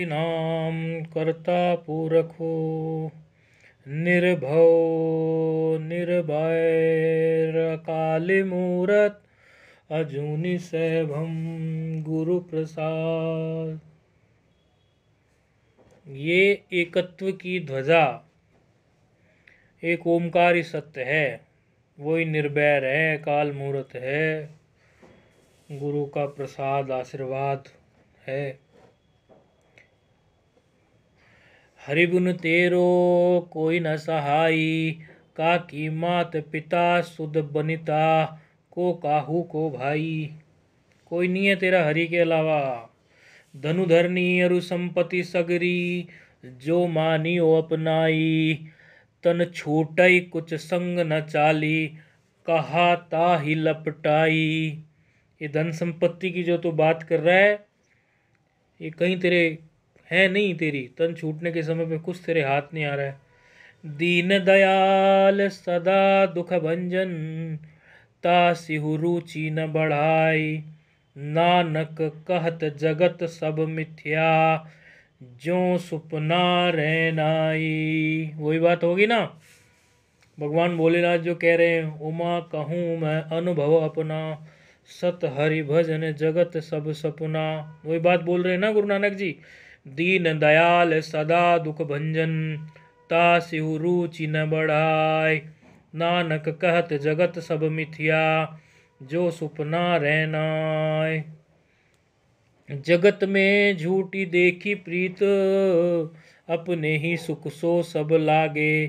नाम कर्ता पुरखो निर्भव निर्भैर काली मूरत अजूनि सैभम गुरु प्रसाद। ये एकत्व की ध्वजा एक ओमकारी सत्य है, वही निर्भैर है, काल मूरत है, गुरु का प्रसाद आशीर्वाद है। हरिगुण तेरो कोई न सहाई, काकी मात पिता सुध बनिता को काहू को भाई। कोई नहीं है तेरा हरि के अलावा। धनुधरनी अरु संपत्ति सगरी, जो मानियो अपनाई। तन छूटई कुछ संग न चाली, कहा ताहि लपटाई। ये धन संपत्ति की जो तू बात कर रहा है, ये कहीं तेरे है नहीं। तेरी तन छूटने के समय पे कुछ तेरे हाथ नहीं आ रहा है। दीन दयाल सदा दुख भंजन, तासिहु रुचि न बढ़ाई। नानक कहत जगत सब मिथ्या, जो सुपना रैनाई। वही बात होगी ना, भगवान भोलेनाथ जो कह रहे हैं, उमा कहूँ मैं अनुभव अपना, सत हरि भजन जगत सब सपना। वही बात बोल रहे हैं ना गुरु नानक जी। दीन दयाल सदा दुख भंजन, तासिहु रुचि न बढ़ाय। नानक कहत जगत सब मिथ्या, जो सुपना रहनाय। जगत में झूठी देखी प्रीत, अपने ही सुख सो सब लागे।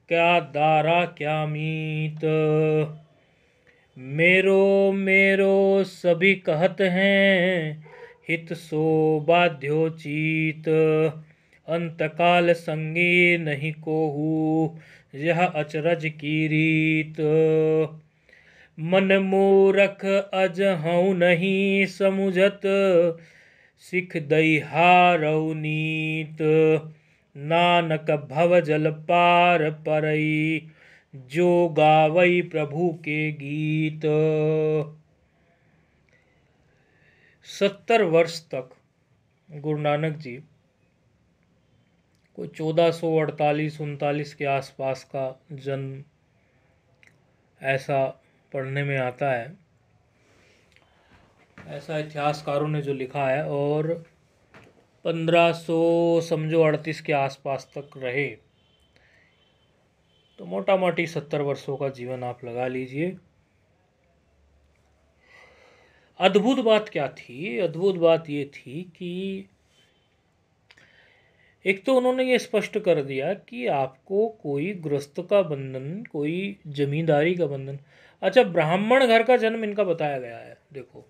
क्या दारा क्या मीत, मेरो मेरो सभी कहत हैं, हित सो बाध्यो चीत। अंतकाल संगी नहीं कोहू, यह अचरज की रीत। मन मूरख अजहऊ नहीं समुझत, सिख दई हारऊ नीत। नानक भव जल पार परई, जो गावई प्रभु के गीत। 70 वर्ष तक गुरु नानक जी कोई 1448-39 के आसपास का जन्म ऐसा पढ़ने में आता है, ऐसा इतिहासकारों ने जो लिखा है। और 1500 समझो 38 के आसपास तक रहे, तो मोटा मोटी 70 वर्षों का जीवन आप लगा लीजिए। अद्भुत बात क्या थी? अद्भुत बात ये थी कि एक तो उन्होंने ये स्पष्ट कर दिया कि आपको कोई गृहस्थ का बंधन, कोई जमींदारी का बंधन। अच्छा, ब्राह्मण घर का जन्म इनका बताया गया है, देखो।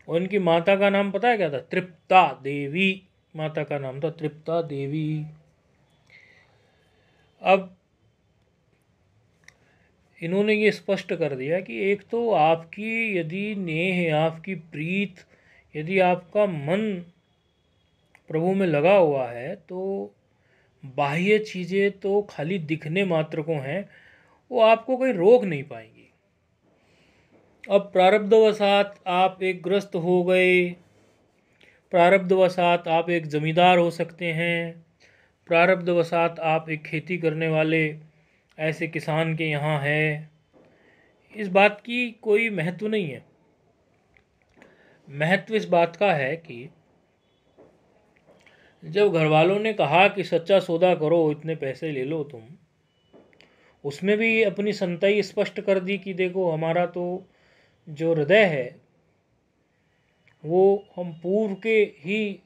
और इनकी माता का नाम पता है क्या था? तृप्ता देवी माता का नाम था, तृप्ता देवी। अब इन्होंने ये स्पष्ट कर दिया कि एक तो आपकी यदि नेह, आपकी प्रीत, यदि आपका मन प्रभु में लगा हुआ है, तो बाह्य चीज़ें तो खाली दिखने मात्र को हैं, वो आपको कोई रोक नहीं पाएंगी। अब प्रारब्धवशात आप एक ग्रस्त हो गए, प्रारब्धवशात आप एक जमींदार हो सकते हैं, प्रारब्धवशात आप एक खेती करने वाले ऐसे किसान के यहाँ है, इस बात की कोई महत्व नहीं है। महत्व इस बात का है कि जब घर वालों ने कहा कि सच्चा सौदा करो, इतने पैसे ले लो तुम, उसमें भी अपनी संतई स्पष्ट कर दी कि देखो, हमारा तो जो हृदय है वो हम पूर्व के ही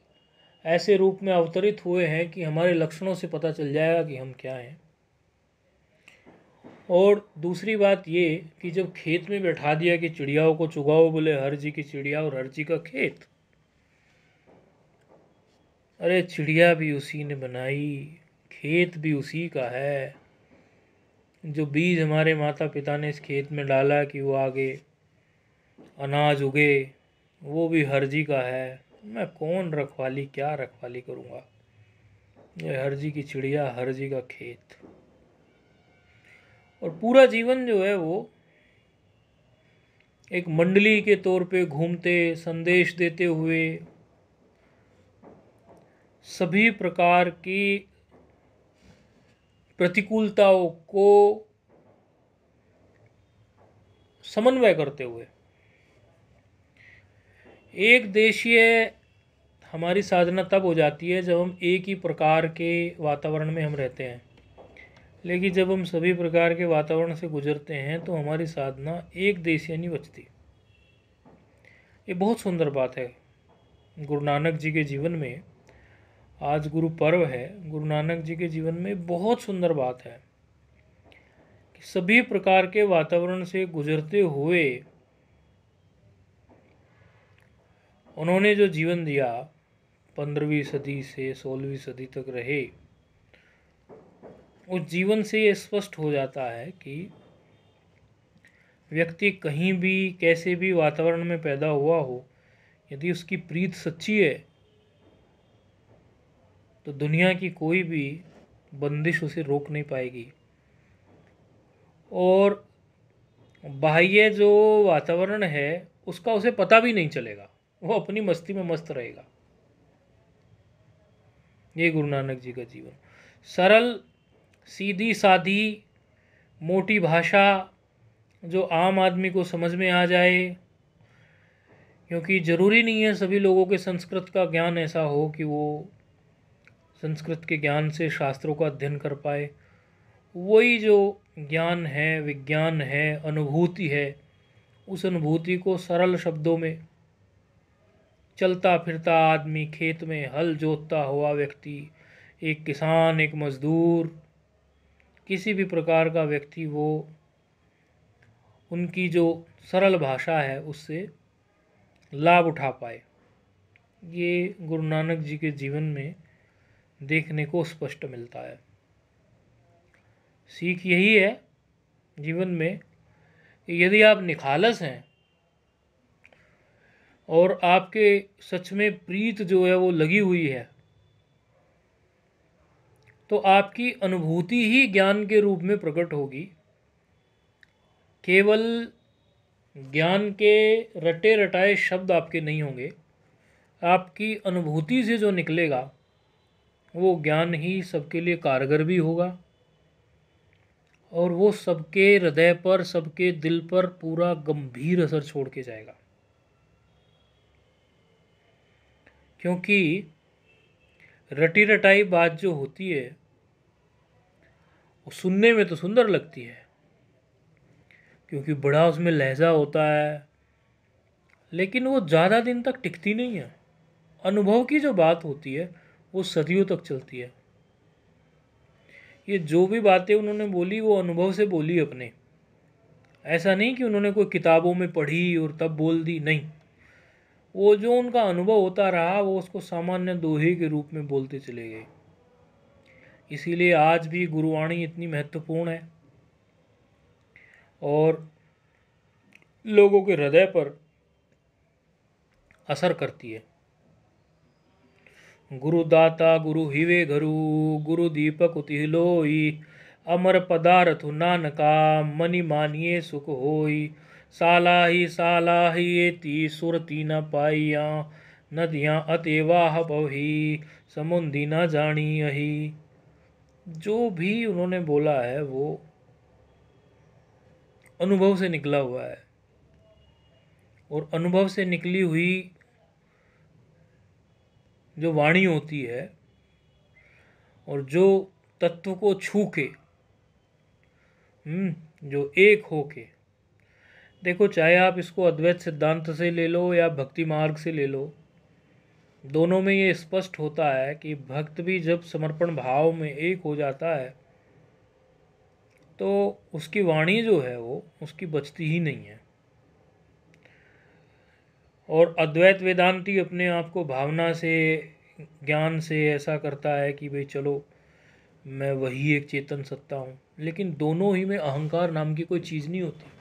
ऐसे रूप में अवतरित हुए हैं कि हमारे लक्षणों से पता चल जाएगा कि हम क्या हैं। और दूसरी बात ये कि जब खेत में बैठा दिया कि चिड़ियाओं को चुगाओ, बोले हर जी की चिड़िया और हर जी का खेत। अरे चिड़िया भी उसी ने बनाई, खेत भी उसी का है। जो बीज हमारे माता पिता ने इस खेत में डाला कि वो आगे अनाज उगे, वो भी हर जी का है। मैं कौन रखवाली, क्या रखवाली करूँगा? ये हर जी की चिड़िया, हर जी का खेत। और पूरा जीवन जो है वो एक मंडली के तौर पे घूमते, संदेश देते हुए, सभी प्रकार की प्रतिकूलताओं को समन्वय करते हुए एक देशीय हमारी साधना तब हो जाती है जब हम एक ही प्रकार के वातावरण में हम रहते हैं। लेकिन जब हम सभी प्रकार के वातावरण से गुजरते हैं तो हमारी साधना एक देशीय नहीं बचती। ये बहुत सुंदर बात है। गुरु नानक जी के जीवन में, आज गुरु पर्व है, गुरु नानक जी के जीवन में बहुत सुंदर बात है कि सभी प्रकार के वातावरण से गुजरते हुए उन्होंने जो जीवन दिया, 15वीं सदी से 16वीं सदी तक रहे, उस जीवन से ये स्पष्ट हो जाता है कि व्यक्ति कहीं भी कैसे भी वातावरण में पैदा हुआ हो, यदि उसकी प्रीत सच्ची है तो दुनिया की कोई भी बंदिश उसे रोक नहीं पाएगी। और बाह्य जो वातावरण है उसका उसे पता भी नहीं चलेगा, वो अपनी मस्ती में मस्त रहेगा। ये गुरु नानक जी का जीवन, सरल सीधी सादी मोटी भाषा जो आम आदमी को समझ में आ जाए, क्योंकि ज़रूरी नहीं है सभी लोगों के संस्कृत का ज्ञान ऐसा हो कि वो संस्कृत के ज्ञान से शास्त्रों का अध्ययन कर पाए। वही जो ज्ञान है, विज्ञान है, अनुभूति है, उस अनुभूति को सरल शब्दों में चलता फिरता आदमी, खेत में हल जोतता हुआ व्यक्ति, एक किसान, एक मजदूर, किसी भी प्रकार का व्यक्ति, वो उनकी जो सरल भाषा है उससे लाभ उठा पाए। ये गुरु नानक जी के जीवन में देखने को स्पष्ट मिलता है। सीख यही है जीवन में कि यदि आप निखालस हैं और आपके सच में प्रीत जो है वो लगी हुई है, तो आपकी अनुभूति ही ज्ञान के रूप में प्रकट होगी। केवल ज्ञान के रटे रटाए शब्द आपके नहीं होंगे, आपकी अनुभूति से जो निकलेगा वो ज्ञान ही सबके लिए कारगर भी होगा और वो सबके हृदय पर, सबके दिल पर पूरा गंभीर असर छोड़ के जाएगा। क्योंकि रटी रटाई बात जो होती है वो सुनने में तो सुंदर लगती है, क्योंकि बड़ा उसमें लहजा होता है, लेकिन वो ज़्यादा दिन तक टिकती नहीं है। अनुभव की जो बात होती है वो सदियों तक चलती है। ये जो भी बातें उन्होंने बोली वो अनुभव से बोली अपने, ऐसा नहीं कि उन्होंने कोई किताबों में पढ़ी और तब बोल दी, नहीं। वो जो उनका अनुभव होता रहा वो उसको सामान्य दोहे के रूप में बोलते चले गए। इसीलिए आज भी गुरुवाणी इतनी महत्वपूर्ण है और लोगों के हृदय पर असर करती है। गुरुदाता गुरु हिवे घरु, गुरु दीपक उति लोई, अमर पदार्थ नानका, मनि मानिए सुख होई। साला ही एती सुरती न पाइया, नदियाँ अतेवाह बही, समुंदी न जानी अही। जो भी उन्होंने बोला है वो अनुभव से निकला हुआ है और अनुभव से निकली हुई जो वाणी होती है और जो तत्व को छू के, जो एक हो के, देखो चाहे आप इसको अद्वैत सिद्धांत से ले लो या भक्ति मार्ग से ले लो, दोनों में ये स्पष्ट होता है कि भक्त भी जब समर्पण भाव में एक हो जाता है तो उसकी वाणी जो है वो उसकी बचती ही नहीं है। और अद्वैत वेदांती अपने आप को भावना से, ज्ञान से ऐसा करता है कि भाई चलो मैं वही एक चेतन सत्ता हूँ, लेकिन दोनों ही में अहंकार नाम की कोई चीज़ नहीं होती।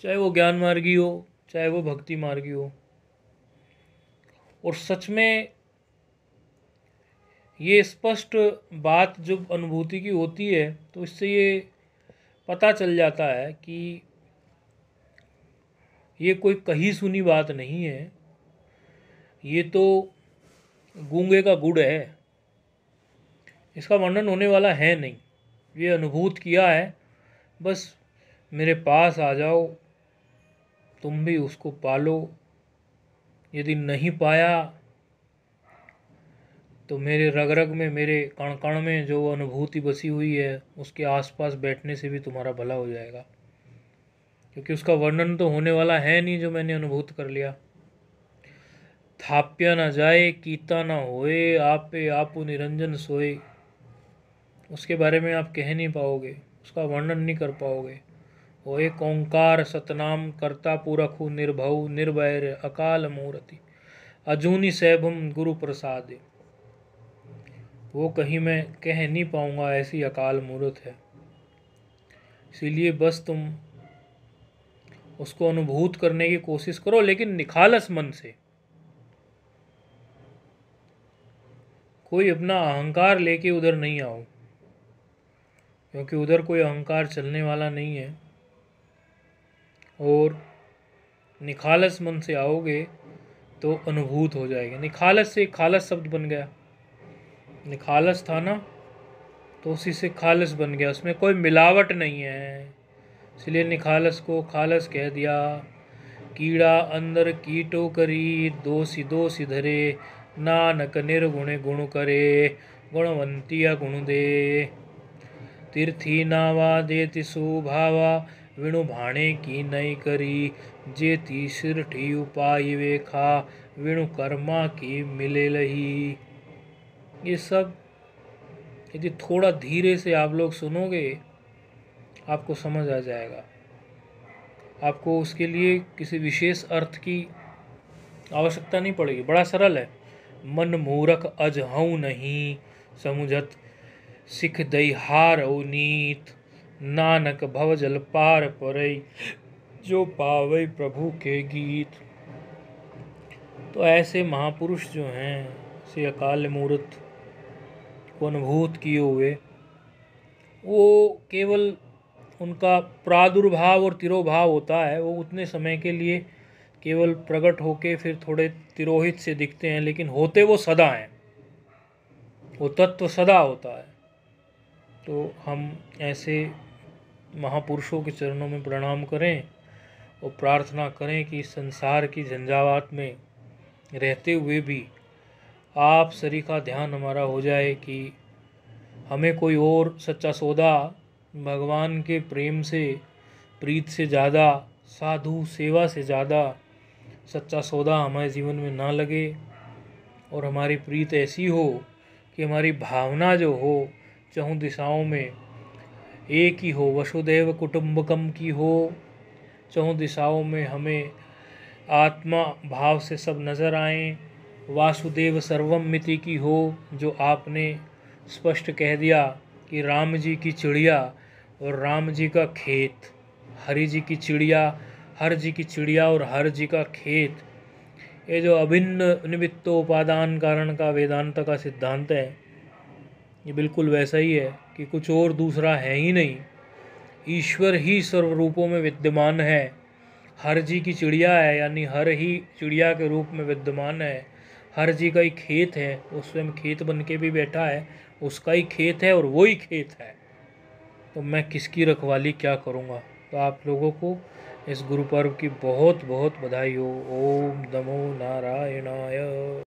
चाहे वो ज्ञान मार्गी हो, चाहे वो भक्ति मार्गी हो। और सच में ये स्पष्ट बात जब अनुभूति की होती है तो इससे ये पता चल जाता है कि ये कोई कही सुनी बात नहीं है, ये तो गूंगे का गुड़ है, इसका वर्णन होने वाला है नहीं। ये अनुभूत किया है, बस मेरे पास आ जाओ, तुम भी उसको पालो। यदि नहीं पाया तो मेरे रग रग में, मेरे कण कण में जो अनुभूति बसी हुई है उसके आसपास बैठने से भी तुम्हारा भला हो जाएगा, क्योंकि उसका वर्णन तो होने वाला है नहीं जो मैंने अनुभूत कर लिया। थाप्या न जाए कीता न होए, आपे आपु निरंजन सोए, उसके बारे में आप कह नहीं पाओगे, उसका वर्णन नहीं कर पाओगे। वो एक ओंकार सतनाम कर्ता पुरखु निर्भव निर्भय अकाल मूर्ति अजूनी सैभम गुरु प्रसाद, वो कहीं मैं कह नहीं पाऊंगा, ऐसी अकाल मूर्त है। इसीलिए बस तुम उसको अनुभूत करने की कोशिश करो, लेकिन निखालस मन से। कोई अपना अहंकार लेके उधर नहीं आओ, क्योंकि उधर कोई अहंकार चलने वाला नहीं है। और निखालस मन से आओगे तो अनुभूत हो जाएगा। निखालस से खालस शब्द बन गया, निखालस था ना तो उसी से खालस बन गया, उसमें कोई मिलावट नहीं है, इसलिए निखालस को खालस कह दिया। कीड़ा अंदर कीटो करी, दोषी दोषी धरे, नानक निर्गुण गुण करे, गुणवंतिया गुण दे। तीर्थी नावा देति सुभावा, विणु भाणे की नई करी, जेती सिर ठी उपाय वेखा, विणु कर्मा की मिले लही। ये सब यदि थोड़ा धीरे से आप लोग सुनोगे आपको समझ आ जाएगा। आपको उसके लिए किसी विशेष अर्थ की आवश्यकता नहीं पड़ेगी, बड़ा सरल है। मन मूरख अजहऊ नहीं, समुझत सिख दई हार नीत, नानक भव जल पार परई, जो पावई प्रभु के गीत। तो ऐसे महापुरुष जो हैं, ऐसे अकाल मूर्त को अनुभूत किए हुए, वो केवल उनका प्रादुर्भाव और तिरोभाव होता है, वो उतने समय के लिए केवल प्रकट होके फिर थोड़े तिरोहित से दिखते हैं, लेकिन होते वो सदा हैं, वो तत्व सदा होता है। तो हम ऐसे महापुरुषों के चरणों में प्रणाम करें और प्रार्थना करें कि संसार की झंझावात में रहते हुए भी आप सरी का ध्यान हमारा हो जाए, कि हमें कोई और सच्चा सौदा भगवान के प्रेम से, प्रीत से ज़्यादा, साधु सेवा से ज़्यादा सच्चा सौदा हमारे जीवन में ना लगे, और हमारी प्रीत ऐसी हो कि हमारी भावना जो हो चहुँ दिशाओं में एक ही हो, वसुदेव कुटुंबकम की हो, चहुँ दिशाओं में हमें आत्मा भाव से सब नज़र आएं, वासुदेव सर्वम मिति की हो, जो आपने स्पष्ट कह दिया कि राम जी की चिड़िया और राम जी का खेत, हरि जी की चिड़िया, हर जी की चिड़िया और हर जी का खेत, ये जो अभिन्न निमित्तोपादान कारण का वेदांत का सिद्धांत है, ये बिल्कुल वैसा ही है कि कुछ और दूसरा है ही नहीं, ईश्वर ही सर्व रूपों में विद्यमान है। हर जी की चिड़िया है, यानी हर ही चिड़िया के रूप में विद्यमान है। हर जी का ही खेत है, वो स्वयं खेत बन के भी बैठा है, उसका ही खेत है और वो ही खेत है। तो मैं किसकी रखवाली क्या करूँगा। तो आप लोगों को इस गुरु पर्व की बहुत बहुत बधाई हो। ओम नमो नारायणाय।